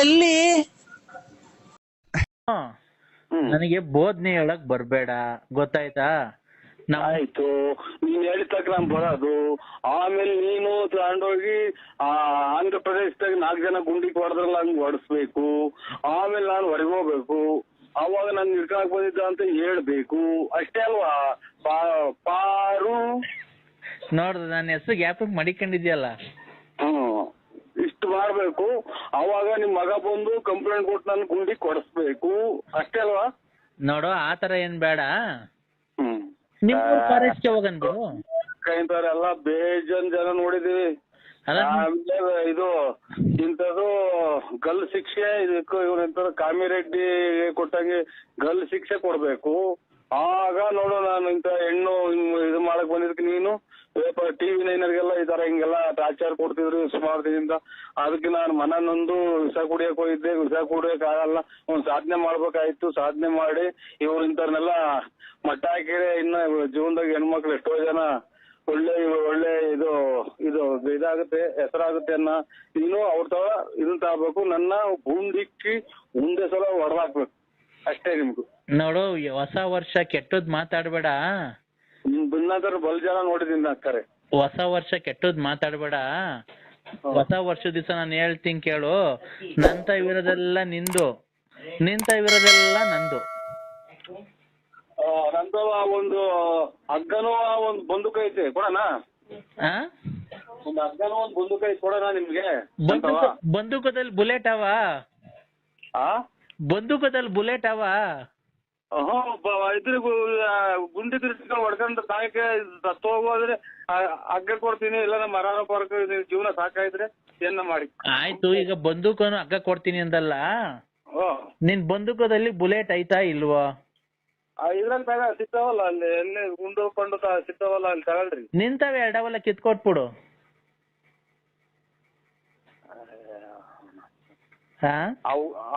ಎಲ್ಲಿ ನನಗೆ ಬೋಧನೆ ಹೇಳಕ್ ಬರ್ಬೇಡ, ಗೊತ್ತಾಯ್ತಾ? ಆಯ್ತು, ನೀನ್ ಹೇಳಿದ ತಕ್ಕ ನಾನ್ ಬರೋದು. ಆಮೇಲೆ ನೀನು ತಗೊಂಡೋಗಿ ಆಂಧ್ರ ಪ್ರದೇಶದಾಗ 4 ಜನ ಗುಂಡಿಗೆ ಹೊಡೆದ್ರಲ್ಲ ಹಂಗ್ ಹೊಡಿಸ್ಬೇಕು. ಆಮೇಲೆ ನಾನು ಹೊರಗೆ ಹೋಗ್ಬೇಕು. ಅವಾಗ ನಾನು ನಿರ್ಕಾಕ್ ಬಂದಿದ್ದ ಅಂತ ಹೇಳ್ಬೇಕು. ಅಷ್ಟೇ ಅಲ್ವಾ ಪಾರು? ನೋಡ್ದು ನನ್ನ ಹೆಸರು ಗ್ಯಾಪ್ ಮಡಿಕೊಂಡಿದ್ಯಲ್ಲ. ಇಷ್ಟು ಮಾಡ್ಬೇಕು. ಅವಾಗ ನಿಮ್ ಮಗ ಬಂದು ಕಂಪ್ಲೇಂಟ್ ಕೊಟ್ಟು ನನ್ ಗುಂಡಿ ಕೊಡಿಸ್ಬೇಕು. ಅಷ್ಟೇ ಅಲ್ವಾ? ನೋಡು, ಆತರ ಏನ್ ಬೇಡ. ನಿಮ್ ಫಾರೆಸ್ಟ್ಗೆ ಹೋಗನ್ ಬಿಡು. ಇಂಥವ್ರೆಲ್ಲ ಜನ ನೋಡಿದೀವಿ. ಇದು ಇಂಥದ್ದು ಗಲ್ ಶಿಕ್ಷೆ, ಇದಕ್ಕೂ ಇವ್ರ ಕಾಮಿರೆಡ್ಡಿ ಕೊಟ್ಟಂಗೆ ಗಲ್ ಶಿಕ್ಷೆ ಕೊಡ್ಬೇಕು. ಆಗ ನೋಡು, ನಾನು ಇಂಥ ಹೆಣ್ಣು ಇದು ಮಾಡಕ್ ಬಂದಿದ್ದಕ್ಕೆ ನೀನು TV 9 ಈ ತರ ಹಿಂಗೆಲ್ಲ ಟಾರ್ಚರ್ ಕೊಡ್ತಿದ್ರು ಸುಮಾರು ದಿನದಿಂದ. ಅದಕ್ಕೆ ನಾನು ಮನನೊಂದು ವಿಷ ಕುಡಿಯಕ್ ಹೋಗಿದ್ದೆ. ವಿಷ ಕುಡಿಯಕ್ ಆಗಲ್ಲ, ಒಂದ್ ಸಾಧನೆ ಮಾಡ್ಬೇಕಾಯ್ತು. ಸಾಧನೆ ಮಾಡಿ ಇವ್ರು ಇಂಥವ್ರನ್ನೆಲ್ಲ ಮಟ್ಟ ಹಾಕಿದ್ರೆ ಇನ್ನ ಜೀವನದಾಗ ಹೆಣ್ಮಕ್ಳು ಎಷ್ಟೋ ಜನ ಒಳ್ಳೆ ಇದಾಗುತ್ತೆ, ಹೆಸರಾಗುತ್ತೆ ಅನ್ನ. ನೀನು ಅವ್ರ ತರ ಇದನ್ನ ತಗೋಬೇಕು. ನನ್ನ ಗುಂಡಿಕ್ಕಿ ಮುಂದೆ ಸಲ ಹೊಡೆದಾಕ್ಬೇಕು. ಅಷ್ಟೇ ನಿಮ್ಗೂ. ನೋಡು, ಹೊಸ ವರ್ಷ ಕೆಟ್ಟದ್ ಮಾತಾಡ್ಬೇಡ. ಭಿನ್ನಾದ್ರ ಬಲ್ ಜನ ನೋಡಿದೀನಿ ಅಕ್ಕರೆ. ಹೊಸ ವರ್ಷ ಕೆಟ್ಟದ್ ಮಾತಾಡ್ಬೇಡ. ಹೊಸ ವರ್ಷ ದಿವಸ ನಾನು ಹೇಳ್ತೀನಿ ಕೇಳು. ನಂತ ಇರೋದೆಲ್ಲ ನಿಂದು, ನಿಂತ ಇರೋದೆಲ್ಲ ನಂದು. ನಂದು ಒಂದು ಹಗ್ಗನೂ ಒಂದು ಬಂದೂಕ ಐತೆ, ಕೊಡೋಣ? ಒಂದು ಹಗ್ಗನೂ ಒಂದು ಬಂದೂಕ ಐತೆ, ಕೊಡೋಣ ನಿಮ್ಗೆ? ಬಂದೂಕದಲ್ಲಿ ಬುಲೆಟ್ ಅವ? ಬಂದೂಕದಲ್ಲಿ ಬುಲೆಟ್ ಅವ? ಇದ್ರ ಗುಂಡಿ ತಿರ್ಸ್ಕೊಂಡು ಹೊಡ್ಕೊಂಡು ತಾಯಕ್ಕೆ ಹೋಗೋದ್ರೆ ಹಗ್ಗ ಕೊಡ್ತೀನಿ. ಇಲ್ಲ ನಮ್ಮ ಮರಾನ ಪಾರ್ಕ್ ಜೀವನ ಸಾಕಾಯ್ದ್ರೆ ಏನ ಮಾಡಿ. ಆಯ್ತು, ಈಗ ಬಂದೂಕನು ಹಗ್ಗ ಕೊಡ್ತೀನಿ ಅಂದಲ್ಲ. ನಿನ್ ಬಂದೂಕದಲ್ಲಿ ಬುಲೆಟ್ ಐತಾ ಇಲ್ವಾ? ಇದ್ರಲ್ಲಿ ಸಿಗ್ತಾವಲ್ಲ, ಅಲ್ಲಿ ಎಲ್ಲಿ ಗುಂಡು ಕೊಂಡು ಸಿಗ್ತಾವಲ್ಲ, ಅಲ್ಲಿ ತಗೊಳ್ರಿ. ನಿಂತವೆ ಎರಡವಲ್ಲ, ಕಿತ್ಕೊಟ್ಬಿಡು.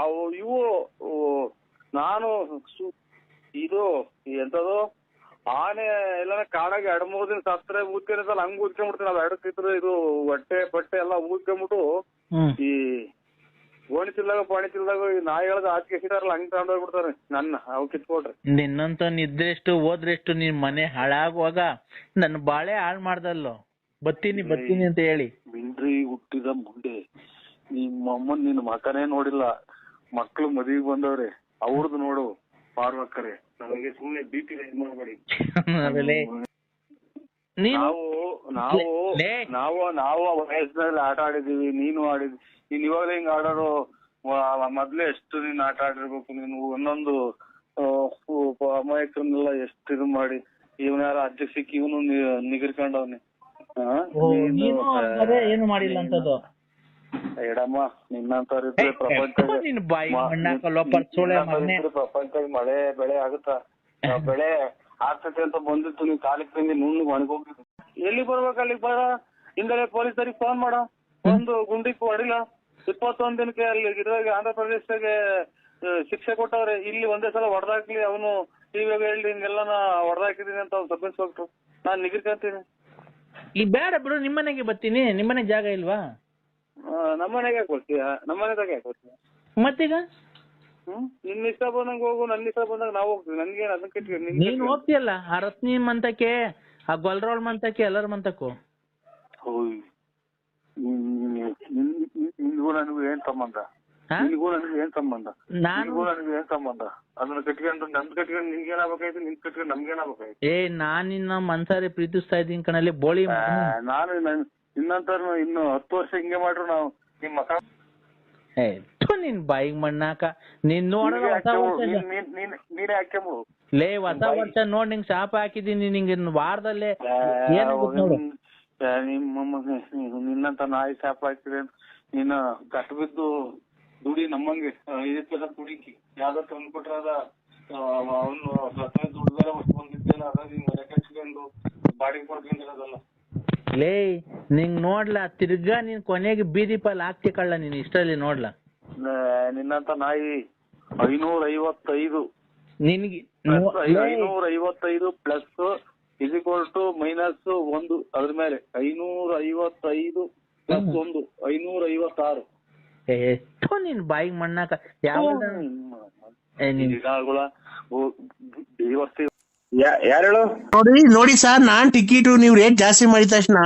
ಅವು ಇವು ನಾನು ಇದು ಎಂತದು ಆನೆ ಎಲ್ಲ ಕಾಡಾಗ 2-3 ದಿನ ಸತ್ರೆ ಊದ್ಕೊಂಡಿರ್ತಲ್ಲ, ಹಂಗ್ ಊದ್ಕೊಂಡ್ಬಿಡ್ತೀನಿ. ನಾವ್ ಎಡಕ್ಕಿದ್ರು ಇದು ಹೊಟ್ಟೆ ಬಟ್ಟೆ ಎಲ್ಲ ಊದ್ಕೊಂಡ್ಬಿಟ್ಟು ಈ ಓಣಿತಿಲ್ದಾಗ ಪಾಣಿತಿಲ್ದಾಗ ಈ ನಾಯಿಗಳದ ಆಚೆ ಸಿಟಾರಲ್ಲ ಹಂಗ್ ತಗೊಂಡೋಗ್ಬಿಡ್ತಾರೆ ನನ್ನ. ಅವ್ ಕಿತ್ಕೊಟ್ರಿ. ನಿನ್ನಂತ ನಿದ್ರೆಷ್ಟು ಹೋದ್ರೆಷ್ಟು ನಿನ್ ಮನೆ ಹಾಳಾಗುವಾಗ ನನ್ನ ಬಾಳೆ ಹಾಳ್ ಮಾಡ್ದಲ್ಲೋ. ಬತ್ತೀನಿ ಅಂತ ಹೇಳಿ ಮಿಂಡ್ರಿ ಹುಟ್ಟಿದ ಮುಂಡೆ. ನಿಮ್ಮಮ್ಮನ್ ನಿನ್ ಮಕನೇ ನೋಡಿಲ್ಲ, ಮಕ್ಳು ಮದುವೆಗೆ ಬಂದವ್ರೆ, ಅವ್ರದ್ದು ನೋಡು ಪಾರ್ವಕ್ಕರೆ. ನನಗೆ ಸುಮ್ನೆ BP ಮಾಡ್ಬೇಡಿ. ನಾವು ವಯಸ್ಸಿನಲ್ಲಿ ಆಟ ಆಡಿದೀವಿ, ನೀನು ಆಡಿದ್ವಿ. ನೀನ್ ಇವಾಗಲೇ ಹಿಂಗ್ ಆಡೋರು, ಮೊದ್ಲೇ ಎಷ್ಟು ನೀನ್ ಆಟ ಆಡಿರ್ಬೇಕು. ನೀನು ಒಂದೊಂದು ಅಮಾಯಕರನ್ನೆಲ್ಲ ಎಷ್ಟು ಇದು ಮಾಡಿ, ಇವನ ಯಾರ ಅಜ್ಜ ಸಿಕ್ಕಿ ಇವನು ನಿಗಿರ್ಕೊಂಡವ್ನಿ. ಏನು ಮಾಡಿಲ್ಲ ಅಂತದ್ದು. ಎಡಮ್ಮ, ನಿನ್ನಂತವ್ರ ಇದ್ರೆ ಪ್ರಪಂಚದಾಗ ಮಳೆ ಬೆಳೆ ಆಗುತ್ತಾ? ಬೆಳೆ ಆಗ್ತೈತೆ ಅಂತ ಬಂದಿತ್ತು, ನೀವ್ ಕಾಲಿಗೆ ತಂದಿ ನುಣ್ಣಗ್ ಒಣಗೋಗಿದ್ದು. ಎಲ್ಲಿ ಬರ್ಬೇಕು ಅಲ್ಲಿಗೆ ಬರ. ಹಿಂದಲೇ ಪೊಲೀಸರಿಗೆ ಫೋನ್ ಮಾಡೋ. ಒಂದು ಗುಂಡಿಗೆ ಹೊಡಿಲ್ಲ. 21 ದಿನಕ್ಕೆ ಅಲ್ಲಿ ಇದ್ರಾಗ ಆಂಧ್ರ ಪ್ರದೇಶದಾಗೆ ಶಿಕ್ಷೆ ಕೊಟ್ಟವ್ರೆ. ಇಲ್ಲಿ ಒಂದೇ ಸಲ ಹೊಡೆದಾಕ್ಲಿ, ಅವನು ಟಿವಿಯಾಗ ಹೇಳಿ ಹಿಂಗೆಲ್ಲ ಹೊಡೆದಾಕಿದೀನಿ ಅಂತ ಅವ್ನು ಸಬ್ ಇನ್ಸ್ಪೆಕ್ಟ್ರು. ನಾನ್ ನಿಗಿರ್ಕಂತೀನಿ. ಈಗ ಬೇಡ ಬಿಡು, ನಿಮ್ಮನೆಗೆ ಬರ್ತೀನಿ. ನಿಮ್ಮನೆಗೆ ಜಾಗ ಇಲ್ವಾ? ನಮ್ಮನೆಗೆ ಯಾಕೆ ಬರ್ತೀಯ? ನಮ್ಮನೆದಾಗ ಯಾಕೆ ಬರ್ತೀಯ? ಮತ್ತೀಗ ನಿನ್ನ ಇಷ್ಟ ಬಂದಂಗ ಹೋಗು, ನನ್ನ ಇಷ್ಟ ಬಂದಾಗ ನಾವು ಹೋಗ್ತೀವಿ. ನನ್ಗೇನು ಅದನ್ನ ಕೆಟ್ಟಿ ನೀನ್ ಹೋಗ್ತೀಯಲ್ಲ ಆ ರತ್ನಿ ಮಂತಕ್ಕೆ, ಆ ಗೊಲ್ರೋಳ್ ಮಂತಕ್ಕೆ, ಎಲ್ಲರ ಮಂತಕ್ಕೂ. ನಿನ್ಗೂ ನನಗೂ ಏನ್ ಸಂಬಂಧ? ನಿನ್ಗೂ ನನಗೂ ಏನ್ ಸಂಬಂಧ? ನನಗೂ ಏನ್ ಸಂಬಂಧ? ಅದನ್ನ ಕಟ್ಕೊಂಡು ನಮ್ದು ಕಟ್ಕೊಂಡು ನಿನ್ಗೇನಾಗಬೇಕಾಯ್ತು, ನಿನ್ ಕಟ್ಕೊಂಡು ನಮ್ಗೇನಾಗಬೇಕಾಯ್ತು? ನಾನ್ ನಿನ್ನ ಮನ್ಸಾರಿ ಪ್ರೀತಿಸ್ತಾ ಇದ್ದೀನಿ ಕಣಲ್ಲಿ ಬೋಳಿ. ನಾನು ನಿನ್ನಂತವ್ರು ಇನ್ನು 10 ವರ್ಷ ಹಿಂಗೆ ಮಾಡ್ರು ನಾವು ನಿಮ್ ಮಕ. ನಿನ್ ಬಾಯಿಗೆ ಮಣ್ಣಾಕ. ನೀನ್ ನೋಡಿದ್ರೆ ನೀನೇ ಹಾಕ್ಯಂಬು. ಲೇ, ಹೊಸ ವರ್ಷ ನೋಡ್ ನಿಂಗ್ ಶಾಪ ಹಾಕಿದೀನಿ. ನಿಂಗೆ ವಾರದಲ್ಲೇ ನಿನ್ನಂತ ನಾಯಿ ಶಾಪ ಹಾಕಿದ್ರೆ ನೀನು ಕಷ್ಟ ಬಿದ್ದು ದುಡಿ ನಮ್ಮಂಗೆ ದುಡಿಕಿ ಯಾವ್ದೋ ತಂದ್ಕೊಟ್ರ ಅವನು ದುಡ್ದಾರ ಬಂದಿದ್ದೇನ ಅದ ನಿನ್ ಮನೆ ಕಟ್ಸ್ಕೊಂಡು ಬಾಡಿಗೆ ಕೊಡ್ಕೊಂಡಿರೋದಲ್ಲ. ಲೇ, ನಿಂಗ್ ನೋಡ್ಲಾ ತಿರ್ಗಾ ನೀನ್ ಕೊನೆಗೆ ಬೀದಿ ಪಾಲ್ ಹಾಕ್ತಿ ಕಳ್ಳ. ನೀನ್ ಇಷ್ಟರಲ್ಲಿ ನೋಡ್ಲಾ ನಿನ್ನಂತ ನಾಯಿ 555 ನಿನ್ಗೆ 555 ಪ್ಲಸ್ -1 ಅದ್ರ ಮೇಲೆ 555 +1 556. ಎಷ್ಟು ನಿನ್ ಬಾಯಿಗೆ ಮಣ್ಣಾಕ ಯಾವ ಯಾರು ನೋಡಿ ಸರ್, ನಾನ್ ಟಿಕೆಟ್ ನೀವು ರೇಟ್ ಜಾಸ್ತಿ ಮಾಡಿದ ತಕ್ಷಣ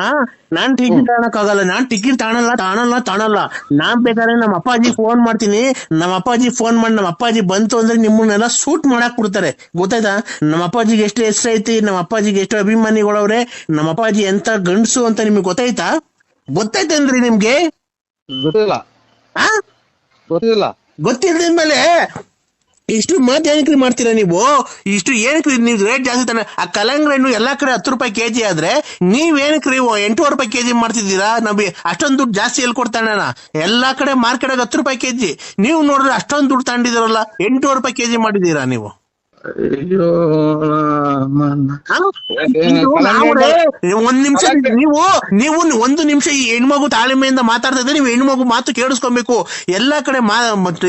ನಾನ್ ಟಿಕೆಟ್ ತಗೊಳಕ್ಕಾಗಲ್ಲ. ನಾನ್ ಟಿಕೆಟ್ ತಾಣಲ್ಲ. ನಾನ್ ಬೇಕಾದ್ರೆ ನಮ್ಮ ಅಪ್ಪಾಜಿ ಫೋನ್ ಮಾಡ್ತೀನಿ. ನಮ್ಮ ಅಪ್ಪಾಜಿ ಫೋನ್ ಮಾಡಿ ನಮ್ಮ ಅಪ್ಪಾಜಿ ಬಂತು ಅಂದ್ರೆ ನಿಮ್ಮನ್ನೆಲ್ಲ ಶೂಟ್ ಮಾಡಕ್ ಬಿಡ್ತಾರೆ, ಗೊತ್ತಾಯ್ತಾ? ನಮ್ಮ ಅಪ್ಪಾಜಿಗೆ ಎಷ್ಟು ಹೆಸರು ಐತಿ, ನಮ್ಮ ಅಪ್ಪಾಜಿಗೆ ಎಷ್ಟು ಅಭಿಮಾನಿಗಳವ್ರೆ, ನಮ್ಮ ಅಪ್ಪಾಜಿ ಎಂತ ಗಂಡಸು ಅಂತ ನಿಮ್ಗೆ ಗೊತ್ತಾಯ್ತೇನ್ರಿ ನಿಮ್ಗೆ? ಗೊತ್ತಿಲ್ದಿದ್ಮೇಲೆ ಇಷ್ಟು ಮಾತು ಏನಕ್ರಿ ಮಾಡ್ತೀರಾ ನೀವು? ಇಷ್ಟು ಏನಕ್ರಿ ನೀವು ರೇಟ್ ಜಾಸ್ತಿ ತಾನೆ? ಆ ಕಲ್ಲಂಗಡಿ ಹಣ್ಣು ಎಲ್ಲಾ ಕಡೆ 10 ರೂಪಾಯಿ ಕೆಜಿ ಆದ್ರೆ ನೀವ್ ಏನಕ್ರಿ 8 ರೂಪಾಯಿ ಕೆಜಿ ಮಾಡ್ತಿದ್ದೀರಾ? ನಮಗೆ ಅಷ್ಟೊಂದು ದುಡ್ಡು ಜಾಸ್ತಿ ಎಲ್ಲಿ ಕೊಡ್ತಾನೆ? ಎಲ್ಲಾ ಕಡೆ ಮಾರ್ಕೆಟ್ 10 ರೂಪಾಯಿ ಕೆಜಿ, ನೀವು ನೋಡಿದ್ರೆ ಅಷ್ಟೊಂದು ದುಡ್ಡು ತಗೊಂಡಿದ್ದೀರಲ್ಲ, 8 ರೂಪಾಯಿ ಕೆಜಿ ಮಾಡಿದೀರಾ ನೀವು. ಒಂದ್ ನಿಮಿಷ ನೀವು ಒಂದು ನಿಮಿಷ ಈ ಹೆಣ್ಮಗು ತಾಳ್ಮೆಯಿಂದ ಮಾತಾಡ್ತಾ ಇದ್ರೆ ನೀವು ಹೆಣ್ಮಗು ಮಾತು ಕೇಳಿಸ್ಕೊಬೇಕು. ಎಲ್ಲಾ ಕಡೆ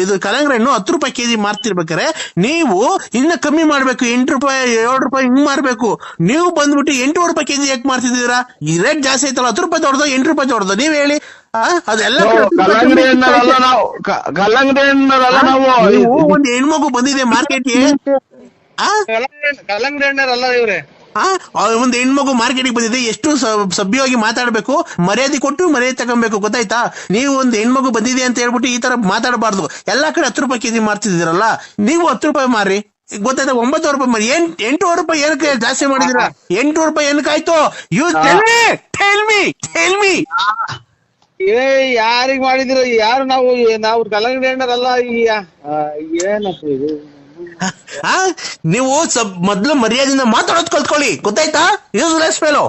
ಇದು ಕಲ್ಲಂಗಡಿ ಹಣ್ಣು 10 ರೂಪಾಯಿ ಕೆಜಿ ಮಾರ್ತಿರ್ಬೇಕಾರೆ ನೀವು ಇನ್ನ ಕಮ್ಮಿ ಮಾಡ್ಬೇಕು, 8 ರೂಪಾಯಿ 7 ರೂಪಾಯಿ ಹಿಂಗ್ ಮಾರ್ಬೇಕು. ನೀವು ಬಂದ್ಬಿಟ್ಟು 8 ರೂಪಾಯಿ ಕೆಜಿ ಯಾಕೆ ಮಾರ್ತಿದ್ದೀರಾ? ಈ ರೇಟ್ ಜಾಸ್ತಿ ಐತಲ್ಲ, 10 ರೂಪಾಯಿ ದೊಡ್ಡದು 8 ರೂಪಾಯಿ ದೊಡ್ಡದು, ನೀವ್ ಹೇಳಿ. ಅದೆಲ್ಲ ಒಂದ್ ಹೆಣ್ಮಗು ಬಂದಿದೆ ಮಾರ್ಕೆಟ್ಗೆ, ಕಲ್ಲಂಗಡಿ ಹಣ್ಣರಲ್ಲ ಇವ್ರೆ. ಒಂದು ಹೆಣ್ಮಗು ಮಾರ್ಕೆಟಿಗೆ ಬಂದಿದೆ, ಎಷ್ಟು ಸಭ್ಯವಾಗಿ ಮಾತಾಡ್ಬೇಕು, ಮರ್ಯಾದೆ ಕೊಟ್ಟು ಮರ್ಯಾದೆ ತಗೊಬೇಕು, ಗೊತ್ತಾಯ್ತಾ? ನೀವು ಒಂದು ಹೆಣ್ಮಗು ಬಂದಿದೆ ಅಂತ ಹೇಳ್ಬಿಟ್ಟು ಈ ತರ ಮಾತಾಡಬಾರ್ದು. ಎಲ್ಲಾ ಕಡೆ 10 ರೂಪಾಯಿ ಕೆಜಿ ಮಾರ್ತಿದ್ದೀರಲ್ಲ, ನೀವು 10 ರೂಪಾಯಿ ಮಾರಿ, ಗೊತ್ತಾಯ್ತಾ? 9 ರೂಪಾಯಿ ಮಾರಿ. 8 ರೂಪಾಯಿ ಏನಕ್ಕೆ ಜಾಸ್ತಿ ಮಾಡಿದಿರಾ? 8 ರೂಪಾಯಿ ಏನಕ್ಕಾಯ್ತು? ಟೆಲ್ ಮಿ ಯಾರಿಗ್ ಮಾಡಿದ್ರು? ಯಾರು ನಾವು ಕಲ್ಲಂಗಡಿ ಹಣ್ಣರಲ್ಲ. ಏನಪ್ಪ ಇದು? ನೀವು ಮೊದ್ಲು ಮರ್ಯಾದೆಯಿಂದ ಮಾತಾಡೋದ್ ಕಲ್ತ್ಕೊಳ್ಳಿ, ಗೊತ್ತಾಯ್ತಾ? Useless fellow.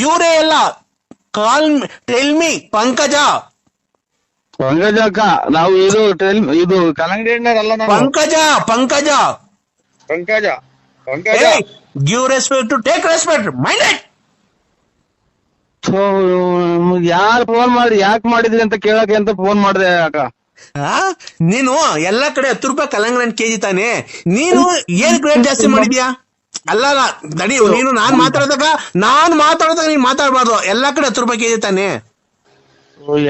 ಇವರೇ ಎಲ್ಲ ಟೆಲ್ ಮಿ ಪಂಕಜ ಅಕ್ಕ, ನಾವು ಇದು ಕಲ್ಲಂಗಡಿ ಹಣ್ಣರಲ್ಲ. Pankaja give respect to take respect, mind it. ಯಾರು ಫೋನ್ ಮಾಡಿ ಯಾಕೆ ಮಾಡಿದ್ರಿ ಅಂತ ಕೇಳಕ್ಕೆ ಅಂತ ಫೋನ್ ಮಾಡಿದೆ ಅಕ್ಕ. ನೀನು ಎಲ್ಲಾ ಕಡೆ 10 ರೂಪಾಯಿ ಕಲ್ಲಂಗಡಿ ಹಣ್ಣು ಕೆಜಿ ತಾನೆ, ನೀನು ಏನ್ ರೇಟ್ ಜಾಸ್ತಿ ಮಾಡಿದ್ಯಾ? ಅಲ್ಲ ನಡಿ, ನೀನು ನಾನ್ ಮಾತಾಡೋದಾಗ ನೀನ್ ಮಾತಾಡ್ಬಾರ್ದು. ಎಲ್ಲಾ ಕಡೆ 10 ರೂಪಾಯಿ ಕೆಜಿ ತಾನೆ.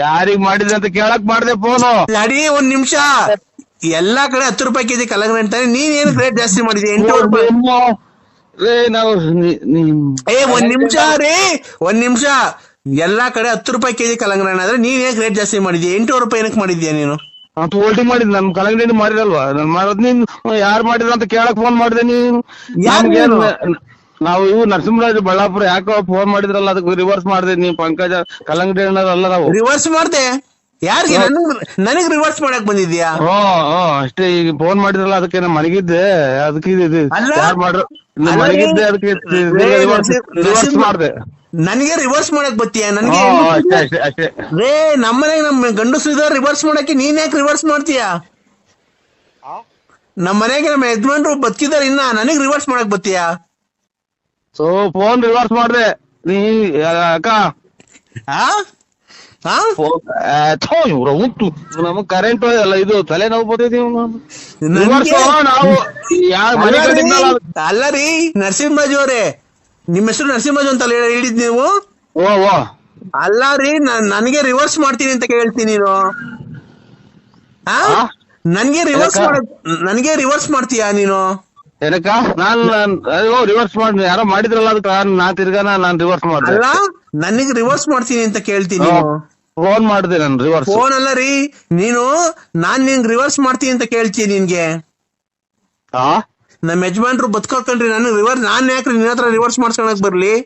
ಯಾರಿಗ್ ಮಾಡಿದ್ರಿ ಅಂತ ಕೇಳಕ್ ಮಾಡಿದೆ ಫೋನು. ನಡಿ ಒಂದ್ ನಿಮಿಷ, ಎಲ್ಲಾ ಕಡೆ 10 ರೂಪಾಯಿ ಕೆಜಿ ಕಲ್ಲಂಗಡಿ ಹಣ್ಣು ತಾನೆ, ನೀನ್ ಏನ್ ರೇಟ್ ಜಾಸ್ತಿ ಮಾಡಿದ್ಯಾ? 8 ರೂಪಾಯಿ. ಒಂದ್ ನಿಮಿಷ, ಎಲ್ಲಾ ಕಡೆ 10 ರೂಪಾಯಿ ಕೆಜಿ ಕಲ್ಲಂಗಡಿ ಹಣ್ಣು ಆದ್ರೆ ನೀನ್ ಏನ್ ರೇಟ್ ಜಾಸ್ತಿ ಮಾಡಿದ್ಯಾ? 8 ರೂಪಾಯಿ ಏನಕ್ಕೆ ಮಾಡಿದ್ಯಾ ನೀನು? ಹೋಲ್ಡಿಂಗ್ ಮಾಡಿದ್ ನನ್ ಕಲ್ಲಂಗಡಿ ಮಾಡಿರಲ್ವಾ? ನನ್ ಮಾಡೋದ್ ನೀನ್ ಯಾರು ಮಾಡಿದ್ರ ಅಂತ ಕೇಳಕ್ ಫೋನ್ ಮಾಡಿದೆ. ನೀನು ನಾವು ನರಸಿಂಹರಾಜ್ ಬಳ್ಳಾಪುರ ಯಾಕೋ ಫೋನ್ ಮಾಡಿದ್ರಲ್ಲ, ಅದಕ್ಕೆ ರಿವರ್ಸ್ ಮಾಡಿದೆ. ನೀವ್ ಪಂಕಜ ಕಲ್ಲಂಗಡಿ ಹಣ್ಣರಲ್ಲ. ನಾವು ರಿವರ್ಸ್ ಮಾಡ್ದೆ? ಯಾರಿಗೆ? ನನಗ್ ರಿವರ್ಸ್ ಮಾಡಕ್ ಬಂದಿದ್ಯಾ? ಅಷ್ಟೇ. ಈಗ ಫೋನ್ ಮಾಡಿದ್ರಲ್ಲ, ಅದಕ್ಕೆ ನಾನು ಮನೆಗಿದ್ದೆ, ಅದಕ್ಕೆ ಯಾರು ಮಾಡ್ರು ಮನೆಗಿದ್ದೆ, ಅದಕ್ಕೆ ರಿವರ್ಸ್ ಮಾಡ್ದೆ. ನನಗೆ ರಿವರ್ಸ್ ಮಾಡಕ್ ಬತ್ತೀಯ? ನನಗೆ ರೇ, ನಮ್ಮನೆಗೆ ನಮ್ ಗಂಡಸರು ಇದಾರೆ ರಿವರ್ಸ್ ಮಾಡಕ್ಕೆ, ನೀನ್ ಯಾಕೆ ರಿವರ್ಸ್ ಮಾಡ್ತೀಯ? ನಮ್ ಮನೆಗೆ ನಮ್ಮ ಯಜಮಾನ್ರು ಬದುಕಿದಾರೆ, ಇನ್ನ ನನಗ್ ರಿವರ್ಸ್ ಮಾಡಕ್ ಬತ್ತೀಯ? ಫೋನ್ ರಿವರ್ಸ್ ಮಾಡ್ದೆ ನೀ ಅಕ್ಕ. ಉಂಟು ನಮಗ್ ಕರೆಂಟ್ ಎಲ್ಲ ಇದು ತಲೆನೋವು ಬರ್ತೈತಿ. ಅಲ್ಲ ರೀ ನರಸಿಂಹರಾಜು ಅವರೇ, ನಿಮ್ಮ ಹೆಸರು ನರಸಿಂಹರಾಜು ಅಂತ ಹೇಳಿದ್ ನೀವು? ಅಲ್ಲ ರೀ, ನನಗೆ ರಿವರ್ಸ್ ಮಾಡ್ತೀನಿ ಅಂತ ಕೇಳ್ತೀನಿ ನೀನು. ನನಗೆ ರಿವರ್ಸ್ ಮಾಡ್ತೀಯಾ ನೀನು? ಏನಕ್ಕ? ನಾನ್ ರಿವರ್ಸ್ ಮಾಡಿ ಯಾರೋ ಮಾಡಿದ್ರಲ್ಲ, ಅದಕ್ಕೆ ನಾನ್ ತಿರ್ಗಾನ ನಾನ್ ರಿವರ್ಸ್ ಮಾಡ್ದೆ. ಅಲ್ಲ, ನನಗೆ ರಿವರ್ಸ್ ಮಾಡ್ತೀನಿ ಅಂತ ಕೇಳ್ತೀನಿ. ಫೋನ್ ಮಾಡಿದೆ ನಾನು ರಿವರ್ಸ್. ಫೋನ್ ಅಲ್ಲ ರೀ, ನೀನು ನಾನ್ ನಿಂಗ್ ರಿವರ್ಸ್ ಮಾಡ್ತೀನಿ ಅಂತ ಕೇಳ್ತೀನಿ ನಿನ್ಗೆ. ನಮ್ಮ ಯಜಮಾನ್ರು ಬದುಕೋಕಂಡ್ರಿ, ನಾನ್ ಯಾಕ್ರಿ ನಿನ್ನ ಹತ್ರ ರಿವರ್ಸ್ ಮಾಡ್ಸ್ಕೊಳಕ್ ಬರ್ಲಿ?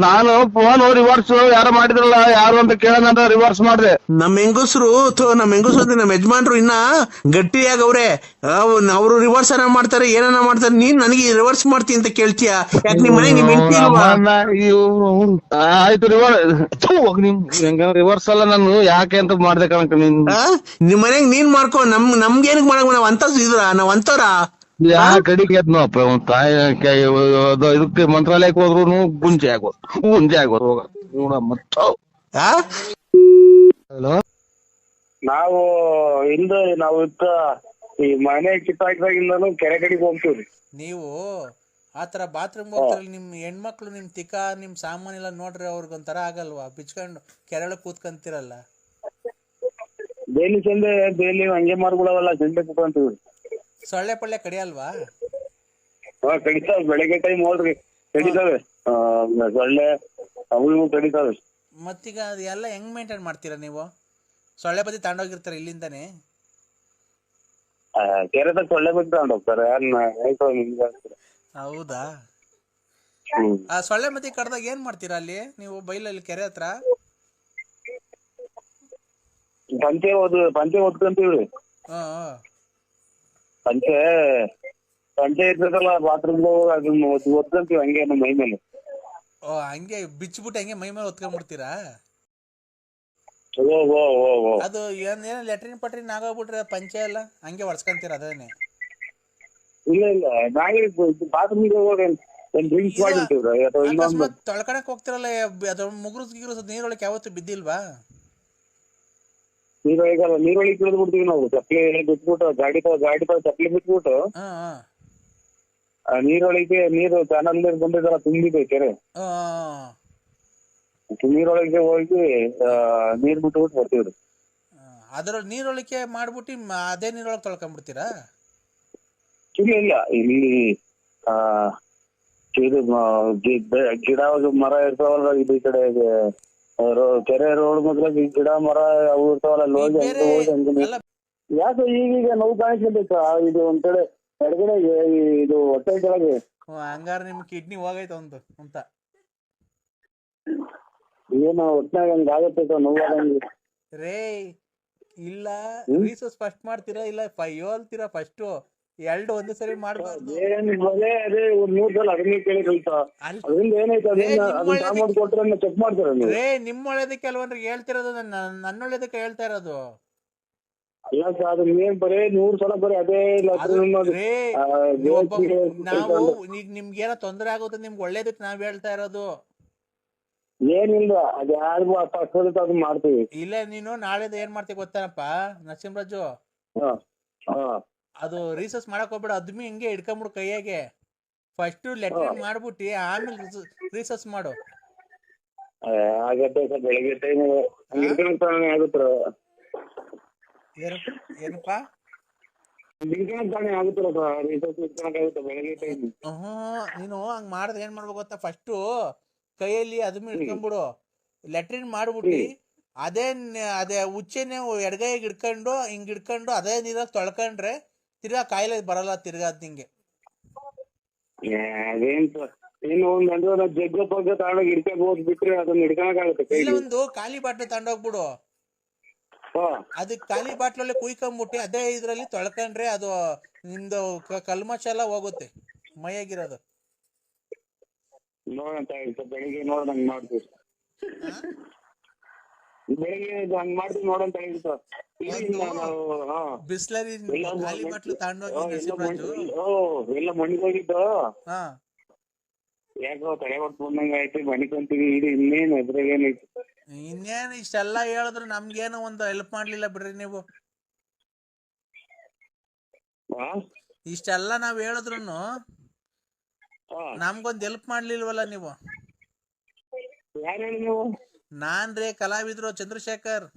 ನಾನು ಫೋನ್ ರಿವರ್ಸ್ ಯಾರೋ ಮಾಡಿದ್ರಲ್ಲ, ಯಾರು ಅಂತ ಕೇಳೋಣ ಅಂತ ರಿವರ್ಸ್ ಮಾಡಿದೆ. ನಮ್ಮ ಹೆಂಗಸರು ನಮ್ಮ ಯಜಮಾನ್ರು ಇನ್ನ ಗಟ್ಟಿಯಾಗವ್ರೆ, ಅವ್ರು ರಿವರ್ಸ್ ಅನ್ನ ಮಾಡ್ತಾರೆ, ಏನನ್ನ ಮಾಡ್ತಾರೆ. ನೀನ್ ನನಗೆ ರಿವರ್ಸ್ ಮಾಡ್ತೀನಿ ಅಂತ ಕೇಳ್ತೀಯ? ಯಾಕೆ ನಿಮ್ ಮನೆಗೆ ನಿಮ್ ಹೆಂಡತಿ ಇಲ್ವಾ? ಆಯ್ತು ರಿವರ್ಸ್ ಅಲ್ಲ, ನಾನು ಯಾಕೆ ಅಂತ ಮಾಡ್ದೆ ಕಣಕ. ನಿಮ್ ಮನೆಗ್ ನೀನ್ ಮಾಡ್ಕೊ, ನಮ್ಗೇನಕ್ ಮಾಡಕ್ ನಾವ್ ಅಂತವ್ರ ಇದ್ರ? ನಾವ್ ಅಂತವ್ರ ಕಡಿಗೆ ಎದ್ನಪ್ಪ ತಾಯಿ ಇದಕ್ಕೆ ಮಂತ್ರಾಲಯಕ್ಕೆ ಹೋದ್ರು ಗುಂಜೆ ಆಗೋದು ಹೋಗ. ನಾವು ನಾವು ಈ ಮನೆ ಕಿತ್ತಾಕಿದಾಗಿಂದನು ಕೆರೆ ಕಡೆಗೆ ಹೋಗ್ತೀವ್ರಿ. ನೀವು ಆ ಥರ ಬಾತ್ರೂಮ್ ಹೋಗ್ತಾರಲ್ಲ ನಿಮ್ಮ ಹೆಣ್ಮಕ್ಳು, ನಿಮ್ಮ ತಿಕ್ಕ ನಿಮ್ಮ ಸಾಮಾನೆಲ್ಲ ನೋಡ್ರಿ ಅವ್ರಿಗೊಂಥರ ಆಗಲ್ವಾ? ಬಿಚ್ಕೊಂಡು ಕೆರಳ ಕೂತ್ಕೊಂತಿರಲ್ಲ. ಬೇಲಿ ಚಂದೆ ಬೇಲಿ ಹಂಗೆ ಮಾರ್ಬಿಡವಲ್ಲ, ಚಂದೆ ಕುತ್ಕೊಂತೀವಿ. ಸೊಳ್ಳೆ ಪಳ್ಳೆ ಕಡಿಯಲ್ವಾ? ಕಡಿತಾವೆ, ಬೆಳಗ್ಗೆ ಟೈಮ್ ಹೋದ್ರಿ ಕಡಿತಾವೆ. ಸೊಳ್ಳೆ ಅವು ಕಡಿತಾವೆ. ಮತ್ತೀಗ ಅದು ಎಲ್ಲ ಹೆಂಗ್ ಮೇಂಟೈನ್ ಮಾಡ್ತೀರಾ ನೀವು? ಸೊಳ್ಳೆ ಬದಿ ತಗೊಂಡೋಗಿರ್ತಾರೆ ಇಲ್ಲಿಂದಾನೆ? ಕೆರೆದಾಗ ಸೊಳ್ಳೆ ಬದಿ ತಗೊಂಡೋಗ್ತಾರೆ. ಹೌದಾ? ಆ ಸೊಳ್ಳೆ ಮತಿ ಕಡ್ದಾಗ ಏನ್ ಮಾಡ್ತೀರಾ ಅಲ್ಲಿ ನೀವು ಬೈಲಲ್ಲಿ ಕೆರೆ ಹತ್ರ? ಪಂಚೆ ಓದ್ಕೊಂತೀವ್ರಿ. ಪಂಚೆ ಇರ್ತದಲ್ಲ ಬಾತ್ರೂಮ್ ಅದನ್ನ ಓದ್ಕೊಂತೀವಿ ಹಂಗೆ ನಮ್ಮ ಮೈ ಮೇಲೆ. ಓ ಹಂಗೆ ಬಿಚ್ಬಿಟ್ಟು ಹಂಗೆ ಮೈ ಮೇಲೆ ಹೊತ್ಕೊಂಡ್ಬಿಡ್ತೀರಾ? ಅದು ಏನ್ ಲೆಟ್ರಿನ್ ಪಟ್ರಿನ್ ಆಗೋಗ್ಬಿಟ್ರೆ ಪಂಚೆ ಎಲ್ಲ ಹಂಗೆ ಒಡ್ಸ್ಕೊಂತೀರ ಅದೇನೆ? ಇಲ್ಲ ನಾವೇ ಬಾತ್ರೂಮ್ಗೆ ಹೋಗಿ ಡ್ರಿಂಕ್ಸ್ ಮಾಡಿರ್ತೀವ್ರಿ. ಅಕಸ್ಮಾತ್ ತೊಳ್ಕೊಳಕ್ ಹೋಗ್ತಿರಲ್ಲ, ಅದು ಮುಗುರು ನೀರೊಳಗೆ ಯಾವತ್ತು ಬಿದ್ದಿಲ್ವಾ? ನೀರೊಳಗೆ ಇಳಿದು ಬಿಡ್ತೀವಿ ನಾವು. ಚಪ್ಪಲಿ ಬಿಟ್ಬಿಟ್ಟು ಗಾಡಿ ಚಪ್ಪಲಿ ಬಿಟ್ಬಿಟ್ಟು ನೀರೊಳಗೆ ನೀರು ಚಾನಲ್ ಬಂದಿದ್ದಲ್ಲ ತುಂಬಿದೆ ಕೆರೆ, ನೀರೊಳಗೆ ಹೋಗಿ ನೀರ್ ಬಿಟ್ಬಿಟ್ಟು ಬರ್ತೀವ್ರಿ. ಅದ್ರ ನೀರೊಳಗೆ ಮಾಡ್ಬಿಟ್ಟು ಅದೇ ನೀರೊಳಗೆ ತೊಳ್ಕೊಂಡ್ಬಿಡ್ತೀರಾ? ಇಲ್ಲ ಇಲ್ಲಿ ಇದು ಗಿಡ ಮರ ಇರ್ತಾವಲ್ಲ, ಇದು ಈ ಕಡೆ ಕೆರೆ ರೋಡ್ ಮಾತ್ರ ಗಿಡ ಮರ ಅವು ಇರ್ತಾವಲ್ಲ, ಯಾಕೆ ಈಗೀಗ ನೋವು ಕಾಣಿಸ್ಕೊಂಡೈತ ಇದು ಒಂದ್ ಕಡೆ ಎಡಗಡೆ ಇದು ಹೊಟ್ಟೆ ಕೆಳಗೆ. ಹಂಗಾರ ನಿಮ್ ಕಿಡ್ನಿ ಹೋಗೈತ ಅಂತ ಏನು ಒಟ್ನಾಗ ಹಂಗ ಆಗತ್ತೆ ನೋವಾದಂಗೆ ರೇ. ಇಲ್ಲ ರೀಸಸ್ ಫಸ್ಟ್ ಮಾಡ್ತೀರಾ ಇಲ್ಲ ಹೇಳ್ತೀರಾ? ಫಸ್ಟ್ ಎರಡು ಒಂದೇ ಸರಿ ಮಾಡ್ಬಾರ್ದು. ಅದೇ ಒಂದ್ 3 ಸಲ ಅದನ್ನೇ ಕೇಳಿ ಕಲಿತಾ ಅದರಿಂದ ಏನೈತೆ ಅದನ್ನ ಕೊಟ್ರೆ ಚೆಕ್ ಮಾಡ್ತಾರೆ. ರೇ ನಿಮ್ ಒಳ್ಳೇದಕ್ಕೆ ಅಲ್ವನ್ರಿ ಹೇಳ್ತಿರೋದು, ನನ್ನ ಒಳ್ಳೇದಕ್ಕೆ ಹೇಳ್ತಾ ಇರೋದು. ಅಲ್ಲ ಸರ್, ಅದನ್ನ ಏನ್ ಬರೇ 100 ಸಲ ಬರೀ ಅದೇ ನಾವು ಈಗ ನಿಮ್ಗೆ ಏನೋ ತೊಂದರೆ ಆಗುತ್ತೆ, ನಿಮ್ಗೆ ಒಳ್ಳೇದಕ್ಕೆ ನಾವ್ ಹೇಳ್ತಾ ಇರೋದು. ಏನಿಲ್ಲ ಅದ್ ಯಾರಿಗೂ ಅದ್ ಮಾಡ್ತೀವಿ. ಇಲ್ಲ ನೀನು ನಾಳೆದ ಏನ್ ಮಾಡ್ತೀವಿ ಗೊತ್ತೇನಪ್ಪ ನರಸಿಂಹರಾಜು? ಅದು ರೀಸರ್ಚ್ ಮಾಡಕ್ ಹೋಗ್ಬೇಡ, ಅದ್ಮಿ ಹಿಂಗೆ ಹಿಡ್ಕೊಂಬಿಡು ಕೈಯಾಗೆ. ಫಸ್ಟ್ ಲೆಟ್ರಿನ್ ಮಾಡ್ಬಿಟ್ಟು ಆಮೇಲೆ ರೀಸರ್ಚ್ ಮಾಡು. ಆಗತ್ತೆ ಸರ್, ಬೆಳಗ್ಗೆ ಟೈಮ್ ಆಗುತ್ತ. ಏನಪ್ಪಾ ನೀನು ಹಂಗ್ ಮಾಡಿದ್ರೆ ಏನ್ ಮಾಡ್ಬೇಕು ಗೊತ್ತಾ? ಫಸ್ಟ್ ಕೈಯಲ್ಲಿ ಅದನ್ನ ಹಿಡ್ಕೊಂಡ್ಬಿಡು, ಲೆಟ್ರಿನ್ ಮಾಡ್ಬಿಟ್ಟು ಅದೇ ಉಚ್ಚೆನೆ ಎಡಗೈಗೆ ಹಿಡ್ಕೊಂಡು ಹಿಂಗ್ ಹಿಡ್ಕೊಂಡು ಅದೇ ನೀರಾಗ ತೊಳ್ಕೊಂಡ್ರೆ ತಿರ್ಗಾ ಕಾಯಿಲೆ ಬರಲ್ಲ ತಿರ್ಗಾ ನಿಂಗೆ. ಜಗ್ಗ ಪಗ್ಗ ತಗೊಂಡೋಗಿ ಹಿಡ್ಕೋಬಹುದು ಬಿಟ್ರೆ ಅದನ್ನ ಹಿಡ್ಕೊಳಕಾಗುತ್ತೆ. ಇಲ್ಲ ಒಂದು ಖಾಲಿ ಬಾಟ್ಲು ತಗೊಂಡೋಗ್ಬಿಡು, ಅದಕ್ಕೆ ಖಾಲಿ ಬಾಟ್ಲಲ್ಲಿ ಕುಯ್ಕೊಂಡ್ಬಿಟ್ಟು ಅದೇ ಇದ್ರಲ್ಲಿ ತೊಳ್ಕೊಂಡ್ರೆ ಅದು ನಿಮ್ದು ಕಲ್ಮಶ ಎಲ್ಲ ಹೋಗುತ್ತೆ ಮೈಯಾಗಿರೋದು. ನೋಡಂತ ಬೆಳಿಗ್ಗೆ ನೋಡಂಗ್ ಮಾಡ್ತೀವಿ, ಬೆಳಿಗ್ಗೆ ಹಂಗ್ ಮಾಡ್ತೀವಿ ನೋಡಂತ ಹೇಳ್ತ. ಬಿಸ್ಲರಿ ಖಾಲಿ ಬಾಟ್ಲು ತಗೊಂಡೋಗಿ ಎಲ್ಲ ಮಣಿಗೋಗಿದ್ದು ಯಾಕೋ ತಲೆ ಹೊಟ್ಟು ಬಂದಂಗ ಆಯ್ತು, ಮಣಿಕೊಂತೀವಿ. ಇದು ಇನ್ನೇನು ಎದ್ರಾಗೇನೈತಿ? ಇನ್ನೇನು ಇಷ್ಟೆಲ್ಲಾ ಹೇಳಿದ್ರು ನಮ್ಗೇನು ಒಂದು ಹೆಲ್ಪ್ ಮಾಡ್ಲಿಲ್ಲ ಬಿಡ್ರಿ ನೀವು. ಇಷ್ಟೆಲ್ಲ ನಾವ್ ಹೇಳಿದ್ರು ನಮ್ಗೊಂದ್ ಹೆಲ್ಪ್ ಮಾಡ್ಲಿಲ್ವಲ್ಲ ನೀವು. ಯಾರು ಹೇಳಿ ನೀವು? ನಾನ್ರಿ ಕಲಾವಿದ್ರು ಚಂದ್ರಶೇಖರ್.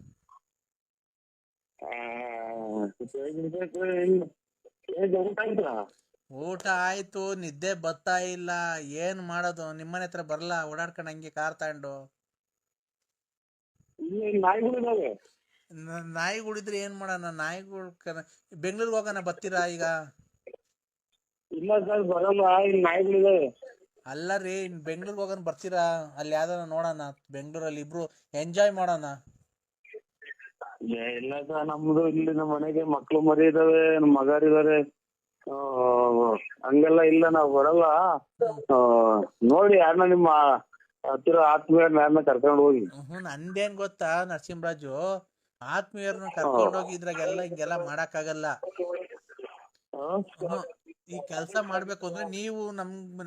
ಊಟ ಆಯ್ತು, ನಿದ್ದೆ ಬರ್ತಾ ಇಲ್ಲ, ಏನ್ ಮಾಡೋದು? ನಿಮ್ಮನೆ ಹತ್ರ ಬರ್ಲಾ ಓಡಾಡ್ಕೊಂಡ್ ಹಂಗೆ ಕಾರ್ ತಗೊಂಡು? ನಾಯಿಗಳಿದ್ರೆ ಏನ್ ಮಾಡೋಣ? ನಾಯಿಗಳು ಬೆಂಗ್ಳೂರ್ಗೆ ಹೋಗೋಣ, ಬರ್ತೀರಾ ಈಗ? ಇಲ್ಲ ಸರ್ ಬರಲ್ಲ, ನಾಯಿಗಳಿದಾವೆ. ಅಲ್ಲ ರೀ ಬೆಂಗ್ಳೂರ್ಗೆ ಹೋಗೋಣ, ಬರ್ತೀರಾ? ಅಲ್ಲಿ ಯಾವ್ದಾರ ನೋಡೋಣ, ಬೆಂಗ್ಳೂರಲ್ಲಿ ಇಬ್ರು ಎಂಜಾಯ್ ಮಾಡೋಣ. ಇಲ್ಲ ಸರ್, ನಮ್ದು ಇಲ್ಲಿ ನಮ್ಮ ಮನೆಗೆ ಮಕ್ಳು ಮರಿ ಇದಾವೆ, ನಮ್ ಮಗಾರಿದಾರೆ, ಹಂಗೆಲ್ಲ ಇಲ್ಲ, ನಾವ್ ಬರಲ್ಲ. ನೋಡಿ ಯಾರನ್ನ ನಿಮ್ಮ ಹತ್ತಿರ ಆತ್ಮೀಯರನ್ನ ಯಾರನ್ನ ಕರ್ಕೊಂಡು ಹೋಗಿ. ನಂದೇನ್ ಗೊತ್ತಾ ನರಸಿಂಹರಾಜು, ಆತ್ಮೀಯರನ್ನ ಕರ್ಕೊಂಡು ಹೋಗಿ ಇದ್ರಾಗೆಲ್ಲ ಹಿಂಗೆಲ್ಲ ಮಾಡಕ್ಕಾಗಲ್ಲ. ಈ ಕೆಲ್ಸ ಮಾಡ್ಬೇಕು ಅಂದ್ರೆ ನೀವು